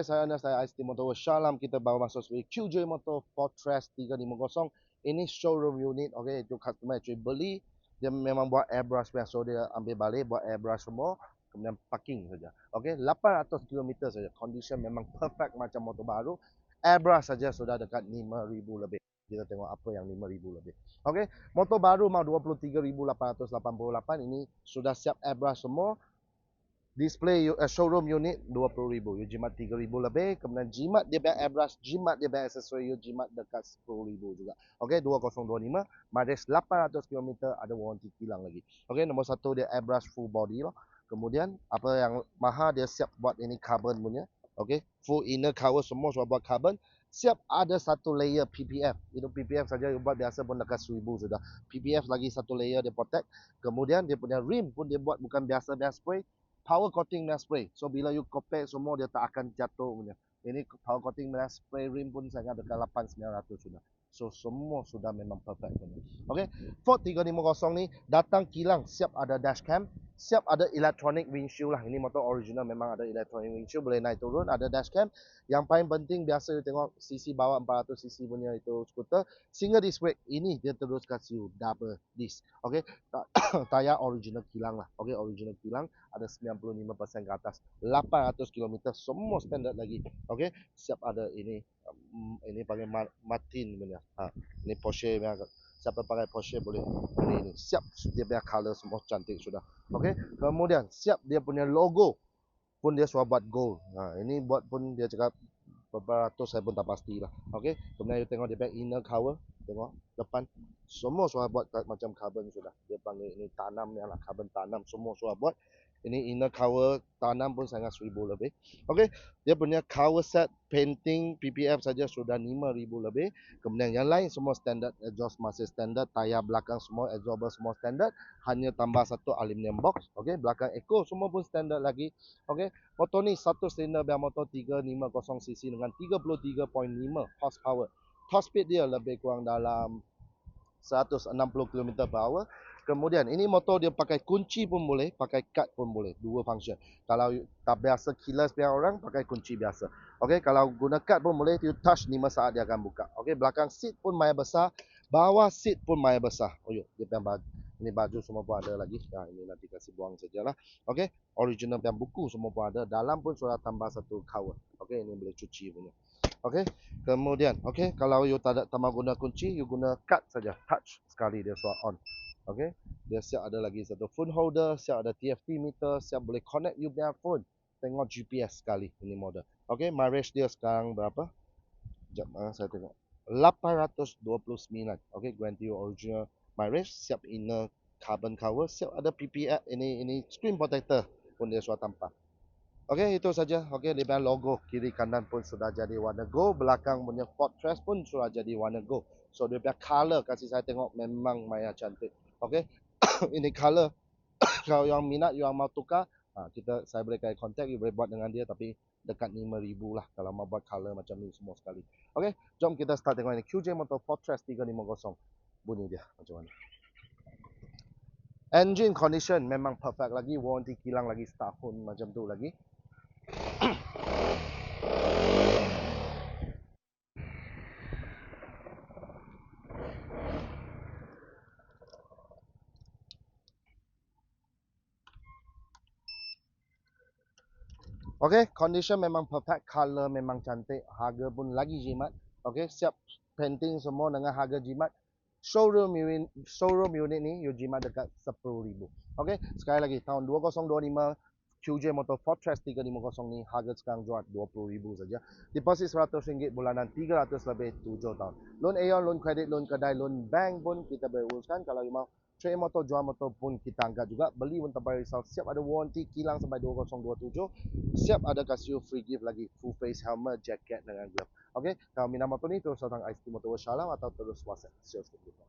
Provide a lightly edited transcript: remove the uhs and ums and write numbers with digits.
Saya Ais Motor Shalom, kita baru masuk sebagai QJ Motor Fortress 350. Ini showroom unit, okey, itu customer actually beli, dia memang buat airbrush biasa, so dia ambil balik buat airbrush semua, kemudian parking saja. Okey, 800 km saja. Condition memang perfect macam motor baru. Airbrush saja sudah dekat 5,000 lebih. Kita tengok apa yang 5,000 lebih. Okey, motor baru mau 23,888, ini sudah siap airbrush semua. Display showroom unit 20,000, you jimat 3,000 lebih, kemudian jimat dia punya airbrush, jimat dia punya aksesori, you jimat dekat 10,000 juga. Okey, 2025, mileage 800 km, ada warranty kilang lagi. Okey, nombor satu dia airbrush full body lah. Kemudian apa yang mahal dia siap buat ini carbon punya. Okey, full inner cover semua sudah buat carbon. Siap ada satu layer PPF. Itu PPF saja you buat biasa pun dekat 1,000 sudah. PPF lagi satu layer dia protect. Kemudian dia punya rim pun dia buat bukan biasa-biasa spray, power coating punya spray. So bila you kopek semua dia tak akan jatuh punya. Ini power coating punya spray rim pun sangat dekat 8,900 sudah. So semua sudah memang perfect punya. Okey, Ford 350 ni datang kilang, siap ada dashcam, siap ada electronic windshield lah. Ini motor original memang ada electronic windshield, boleh naik turun, ada dashcam. Yang paling penting biasa you tengok cc bawah 400 cc punya itu skuter, single disc brake. Ini dia terus kasih you double disc. Okey, tayar original kilang lah. Okey, original kilang ada 95% ke atas, 800 km semua standard lagi. Okey, siap ada ini pakai Martin punya. Ini Porsche punya. Siapa pakai Porsche boleh ini siap, dia punya color semua cantik sudah. Okey, kemudian siap dia punya logo pun dia sudah buat gold. Ini buat pun dia cakap berapa ratus saya pun tak pastilah. Okey, kemudian you tengok dia punya inner cover, tengok depan semua sudah buat macam carbon sudah. Dia panggil ini tanam yang lah, carbon tanam semua sudah buat. Ini inner cover tanam pun sangat 1,000 lebih. Okey, dia punya cover set painting PPF saja sudah 5,000 lebih. Kemudian yang lain semua standard, exhaust masih standard, tayar belakang semua absorber semua standard, hanya tambah satu aluminium box. Okey, belakang eco semua pun standard lagi. Okey, motor ni satu silinder biar motor 350cc dengan 33.5 horsepower. Top speed dia lebih kurang dalam 160 km/h. Kemudian ini motor dia pakai kunci pun boleh, pakai kad pun boleh, dua function. Kalau tak biasa keyless biar orang pakai kunci biasa. Okey, kalau guna kad pun boleh, you touch 5 saat dia akan buka. Okey, belakang seat pun main besar, bawah seat pun main besar. Oh yo, dia punya baju. Ini baju semua pun ada lagi. Ini nanti kasih buang sajalah. Okey, original punya buku semua pun ada. Dalam pun sudah tambah satu cover. Okey, ini boleh cuci punya. Okey, kemudian kalau you tak ada tambah guna kunci, you guna kad saja, touch sekali dia sudah on. Okey, dia siap ada lagi satu phone holder, siap ada TFT meter, siap boleh connect you punya phone, tengok GPS sekali ini model. Okey, mileage dia sekarang berapa? Sekejap, saya tengok 829. Okey, guarantee original mileage, siap inner carbon cover, siap ada PPF, ini screen protector pun dia sudah tampak. Okey, itu saja. Okey, dia punya logo kiri kanan pun sudah jadi warna gold, belakang punya Fortress pun sudah jadi warna gold. So dia punya color kasih saya tengok memang maya cantik. Okey, ini color. Kalau yang minat, yang mau tukar, saya boleh kasih kontak, you boleh buat dengan dia, tapi dekat 5,000 lah kalau mau buat color macam ni semua sekali. Okey, jom kita start tengok ini QJ Motor Fortress 350. Bunyi dia macam mana. Engine condition memang perfect lagi, warranty kilang lagi setahun macam tu lagi. Okey, condition memang perfect, color memang cantik, harga pun lagi jimat. Okey, siap painting semua dengan harga jimat. Showroom unit ni you jimat dekat 10,000. Okey, sekali lagi tahun 2025 QJ Motor Fortress 350 ni harga sekarang jual 20,000 saja. Deposit RM100, bulanan 300 lebih 7 tahun. Loan Aeon, loan kredit, loan kedai, loan bank pun kita boleh uruskan. Kalau you mau trade motor, jual motor pun kita angkat juga. Beli pun tanpa risau. Siap ada warranty kilang sampai 2027. Siap ada kasih free gift lagi, full face helmet, jacket dengan glove. Okey, kalau minat motor ni terus datang ICT Motor Shalom atau terus WhatsApp sales kita.